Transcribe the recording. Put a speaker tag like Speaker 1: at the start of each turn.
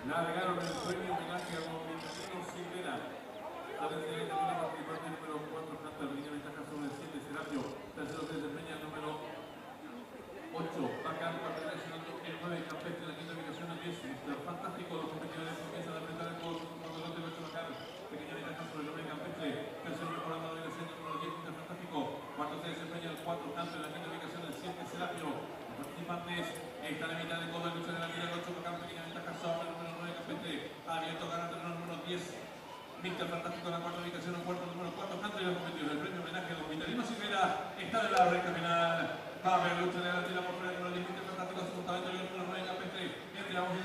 Speaker 1: Largaron el premio homenaje a don Victorino Silvera. La vencida que termina participante número 4, Canta el Niño Ventaja sobre el 7, Serapio. Tercero se desempeña el número 8, Bacán, relacionando el 9, Campestre, la quinta ubicación el 10, Mr. Fantástico. Los competidores comienzan a apretar el codo con un de 8, Bacán. Pequeña ventaja sobre el 9, Campestre. Tercero mejorando la ubicación el número 10, Mr. Fantástico. Cuarto se desempeña el 4, Canto, en la quinta ubicación el 7, Serapio. Los participantes están en mitad de codo, lucha de la tira el 8, Bacán, pequeña ventaja sobre el número 9, Campestre. Abierto gana el número 10. Mr. Fantástico en la cuarta ubicación, el cuarto número 4, Canto, y los competidores. El premio homenaje a don Victorino Silvera está en la recta final. Va a haber lucha de la tira por fuera, el número 10, Mr. Fantástico, segundo y el número 9, Campestre. Entre ambos